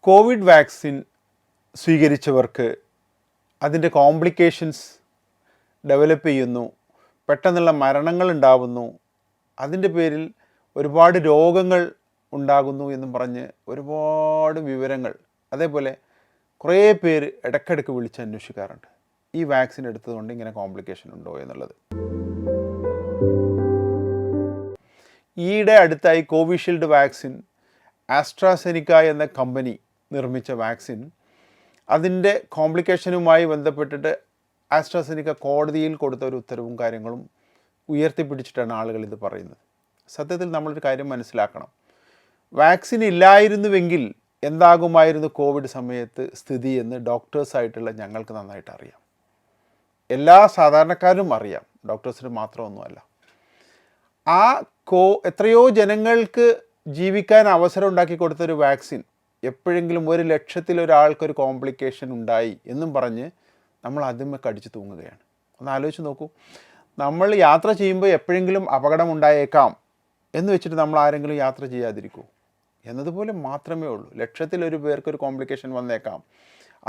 Covid vaccine സ്വീകരിച്ചവർക്ക് അതിൻ്റെ complications develop ചെയ്യുന്നു, പെട്ടെന്നുള്ള മരണങ്ങൾ ഉണ്ടാകുന്നു, അതിൻ്റെ പേരിൽ ഒരുപാട് രോഗങ്ങൾ ഉണ്ടാകുന്നു എന്നും പറഞ്ഞ് ഒരുപാട് വിവരങ്ങൾ, അതേപോലെ കുറേ പേര് ഇടയ്ക്കിടയ്ക്ക് വിളിച്ച് അന്വേഷിക്കാറുണ്ട് ഈ വാക്സിൻ എടുത്തതുകൊണ്ട് ഇങ്ങനെ കോംപ്ലിക്കേഷൻ ഉണ്ടോ എന്നുള്ളത്. ഈയിടെ അടുത്തായി കോവിഷീൽഡ് വാക്സിൻ ആസ്ട്രാസെനിക്ക എന്ന കമ്പനി നിർമ്മിച്ച വാക്സിൻ, അതിൻ്റെ കോംപ്ലിക്കേഷനുമായി ബന്ധപ്പെട്ടിട്ട് ആസ്ട്രാസെനിക്ക കോടതിയിൽ കൊടുത്ത ഒരു ഉത്തരവും കാര്യങ്ങളും ഉയർത്തിപ്പിടിച്ചിട്ടാണ് ആളുകൾ ഇത് പറയുന്നത്. സത്യത്തിൽ നമ്മളൊരു കാര്യം മനസ്സിലാക്കണം, വാക്സിൻ ഇല്ലായിരുന്നുവെങ്കിൽ എന്താകുമായിരുന്നു കോവിഡ് സമയത്ത് സ്ഥിതി എന്ന് ഡോക്ടേഴ്സായിട്ടുള്ള ഞങ്ങൾക്ക് നന്നായിട്ട് അറിയാം. എല്ലാ സാധാരണക്കാരും അറിയാം, ഡോക്ടേഴ്സിന് മാത്രമൊന്നുമല്ല. എത്രയോ ജനങ്ങൾക്ക് ജീവിക്കാൻ അവസരം ഉണ്ടാക്കി കൊടുത്തൊരു വാക്സിൻ എപ്പോഴെങ്കിലും 100,000 ഒരാൾക്കൊരു കോംപ്ലിക്കേഷൻ ഉണ്ടായി എന്നും പറഞ്ഞ് നമ്മൾ അതിന്മേ കടിച്ചു തൂങ്ങുകയാണ്. ഒന്ന് ആലോചിച്ച് നോക്കൂ, നമ്മൾ യാത്ര ചെയ്യുമ്പോൾ എപ്പോഴെങ്കിലും അപകടം ഉണ്ടായേക്കാം എന്ന് വെച്ചിട്ട് നമ്മൾ ആരെങ്കിലും യാത്ര ചെയ്യാതിരിക്കൂ എന്നതുപോലെ മാത്രമേ ഉള്ളൂ. 1,00,000 പേർക്കൊരു കോംപ്ലിക്കേഷൻ വന്നേക്കാം.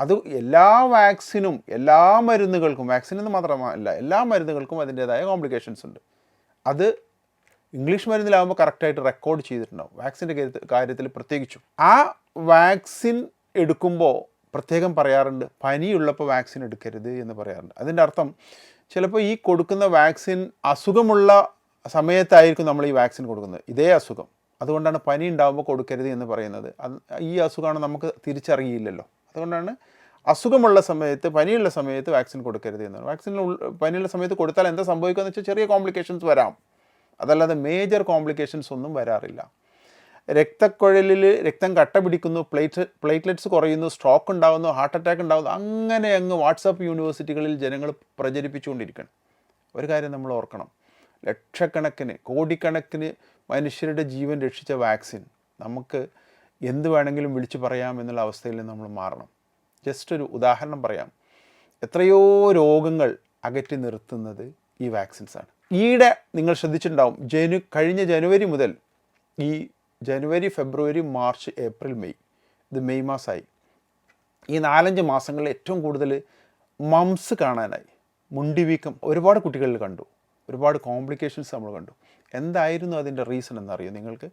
അത് എല്ലാ വാക്സിനും എല്ലാ മരുന്നുകൾക്കും, വാക്സിനെന്ന് മാത്രമല്ല എല്ലാ മരുന്നുകൾക്കും അതിൻ്റേതായ കോംപ്ലിക്കേഷൻസ് ഉണ്ട്. അത് ഇംഗ്ലീഷ് മരുന്നിലാകുമ്പോൾ കറക്റ്റായിട്ട് റെക്കോർഡ് ചെയ്തിട്ടുണ്ടാവും, വാക്സിൻ്റെ കാര്യത്തിൽ പ്രത്യേകിച്ചും. ആ വാക്സിൻ എടുക്കുമ്പോൾ പ്രത്യേകം പറയാറുണ്ട്, പനിയുള്ളപ്പോൾ വാക്സിൻ എടുക്കരുത് എന്ന് പറയാറുണ്ട്. അതിൻ്റെ അർത്ഥം ചിലപ്പോൾ ഈ കൊടുക്കുന്ന വാക്സിൻ അസുഖമുള്ള സമയത്തായിരിക്കും നമ്മൾ ഈ വാക്സിൻ കൊടുക്കുന്നത്, ഇതേ അസുഖം. അതുകൊണ്ടാണ് പനി ഉണ്ടാകുമ്പോൾ കൊടുക്കരുത് എന്ന് പറയുന്നത്. ഈ അസുഖമാണ് നമുക്ക് തിരിച്ചറിയില്ലല്ലോ, അതുകൊണ്ടാണ് അസുഖമുള്ള സമയത്ത്, പനിയുള്ള സമയത്ത് വാക്സിൻ കൊടുക്കരുത് എന്നാണ്. വാക്സിൻ പനിയുള്ള സമയത്ത് കൊടുത്താൽ എന്താ സംഭവിക്കുക എന്ന് വെച്ചാൽ ചെറിയ കോംപ്ലിക്കേഷൻസ് വരാം, അതല്ലാതെ മേജർ കോംപ്ലിക്കേഷൻസ് ഒന്നും വരാറില്ല. രക്തക്കുഴലിൽ രക്തം കട്ട പിടിക്കുന്നു, പ്ലേറ്റ്ലെറ്റ്സ് കുറയുന്നു, സ്ട്രോക്ക് ഉണ്ടാകുന്നു, ഹാർട്ട് അറ്റാക്ക് ഉണ്ടാകുന്നു, അങ്ങനെ അങ്ങ് വാട്സാപ്പ് യൂണിവേഴ്സിറ്റികളിൽ ജനങ്ങൾ പ്രചരിപ്പിച്ചുകൊണ്ടിരിക്കണം. ഒരു കാര്യം നമ്മൾ ഓർക്കണം, ലക്ഷക്കണക്കിന് കോടിക്കണക്കിന് മനുഷ്യരുടെ ജീവൻ രക്ഷിച്ച വാക്സിൻ നമുക്ക് എന്ത് വേണമെങ്കിലും വിളിച്ചു പറയാം എന്നുള്ള അവസ്ഥയിൽ നമ്മൾ മാറണം. ജസ്റ്റ് ഒരു ഉദാഹരണം പറയാം, എത്രയോ രോഗങ്ങൾ അകറ്റി നിർത്തുന്നത് ഈ വാക്സിൻസാണ്. ഈയിടെ നിങ്ങൾ ശ്രദ്ധിച്ചിട്ടുണ്ടാവും, കഴിഞ്ഞ ജനുവരി മുതൽ ഈ ജനുവരി, ഫെബ്രുവരി, മാർച്ച്, ഏപ്രിൽ, മെയ്, ഇത് മെയ് മാസമായി, ഈ 4-5 മാസങ്ങളിൽ ഏറ്റവും കൂടുതൽ മംസ് കാണാനായി, മുണ്ടിവീക്കം ഒരുപാട് കുട്ടികളിൽ കണ്ടു, ഒരുപാട് കോംപ്ലിക്കേഷൻസ് നമ്മൾ കണ്ടു. എന്തായിരുന്നു അതിൻ്റെ റീസൺ എന്നറിയോ നിങ്ങൾക്ക്?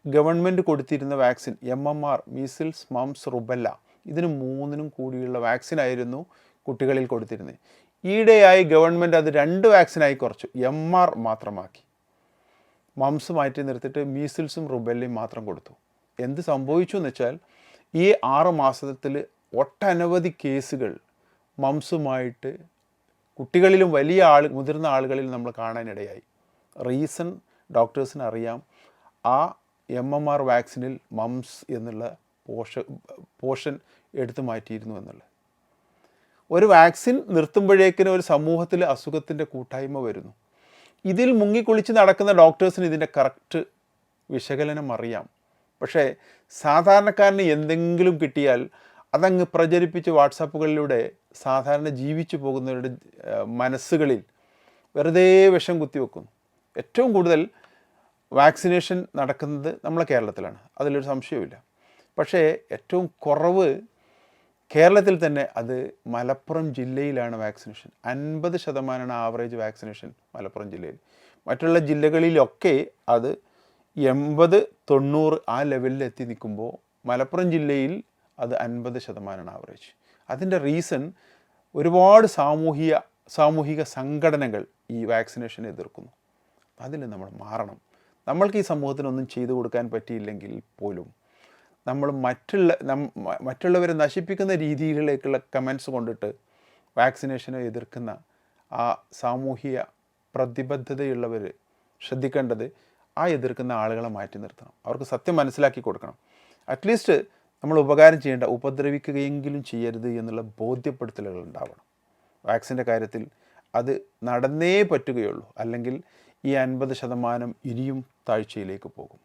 ഗവൺമെൻറ് കൊടുത്തിരുന്ന vaccine MMR, measles, moms, rubella, ഇതിന് 3നും കൂടിയുള്ള വാക്സിനായിരുന്നു കുട്ടികളിൽ കൊടുത്തിരുന്നത്. ഈയിടെയായി ഗവൺമെൻറ് അത് 2 വാക്സിനായി കുറച്ചു, MR മാത്രമാക്കി, മംസ് മാറ്റി നിർത്തിയിട്ട് മീസിൽസും റുബെല്ലയും മാത്രം കൊടുത്തു. എന്ത് സംഭവിച്ചു എന്ന് വെച്ചാൽ ഈ 6 മാസത്തിൽ ഒട്ടനവധി കേസുകൾ മംസുമായിട്ട് കുട്ടികളിലും മുതിർന്ന ആളുകളിൽ നമ്മൾ കാണാനിടയായി. റീസൺ ഡോക്ടേഴ്സിന് അറിയാം, ആ MMR വാക്സിനിൽ മംസ് എന്നുള്ള പോർഷൻ എടുത്തു മാറ്റിയിരുന്നു എന്നുള്ളത്. ഒരു വാക്സിൻ നിർത്തുമ്പോഴേക്കിനും ഒരു സമൂഹത്തിൽ അസുഖത്തിൻ്റെ കൂട്ടായ്മ വരുന്നു. ഇതിൽ മുങ്ങിക്കുളിച്ച് നടക്കുന്ന ഡോക്ടേഴ്സിന് ഇതിൻ്റെ കറക്റ്റ് വിശകലനം അറിയാം. പക്ഷേ സാധാരണക്കാരന് എന്തെങ്കിലും കിട്ടിയാൽ അതങ്ങ് പ്രചരിപ്പിച്ച് വാട്സാപ്പുകളിലൂടെ സാധാരണ ജീവിച്ചു പോകുന്നവരുടെ മനസ്സുകളിൽ വെറുതെ വിഷം കുത്തിവെക്കുന്നു. ഏറ്റവും കൂടുതൽ വാക്സിനേഷൻ നടക്കുന്നത് നമ്മളെ കേരളത്തിലാണ്, അതിലൊരു സംശയവുമില്ല. പക്ഷേ ഏറ്റവും കുറവ് കേരളത്തിൽ തന്നെ അത് മലപ്പുറം ജില്ലയിലാണ് വാക്സിനേഷൻ. 50% ആവറേജ് വാക്സിനേഷൻ മലപ്പുറം ജില്ലയിൽ. മറ്റുള്ള ജില്ലകളിലൊക്കെ അത് 80-90 ആ ലെവലിൽ എത്തി നിൽക്കുമ്പോൾ മലപ്പുറം ജില്ലയിൽ അത് 50% ആവറേജ്. അതിൻ്റെ റീസൺ ഒരുപാട് സാമൂഹിക സംഘടനകൾ ഈ വാക്സിനേഷനെ എതിർക്കുന്നു. അതിൽ നമ്മൾ മാറണം. നമ്മൾക്ക് ഈ സമൂഹത്തിനൊന്നും ചെയ്തു കൊടുക്കാൻ പറ്റിയില്ലെങ്കിൽ പോലും നമ്മൾ മറ്റുള്ളവരെ നശിപ്പിക്കുന്ന രീതിയിലേക്കുള്ള കമൻസ് കൊണ്ടിട്ട് വാക്സിനേഷനെ എതിർക്കുന്ന ആ സാമൂഹിക പ്രതിബദ്ധതയുള്ളവർ ശ്രദ്ധിക്കേണ്ടത് ആ എതിർക്കുന്ന ആളുകളെ മാറ്റി നിർത്തണം, അവർക്ക് സത്യം മനസ്സിലാക്കി കൊടുക്കണം. അറ്റ്ലീസ്റ്റ് നമ്മൾ ഉപകാരം ചെയ്യേണ്ട, ഉപദ്രവിക്കുകയെങ്കിലും ചെയ്യരുത് എന്നുള്ള ബോധ്യപ്പെടുത്തലുകൾ ഉണ്ടാവണം. വാക്സിൻ്റെ കാര്യത്തിൽ അത് നടന്നേ പറ്റുകയുള്ളൂ, അല്ലെങ്കിൽ ഈ 50% ഇനിയും താഴ്ചയിലേക്ക് പോകും.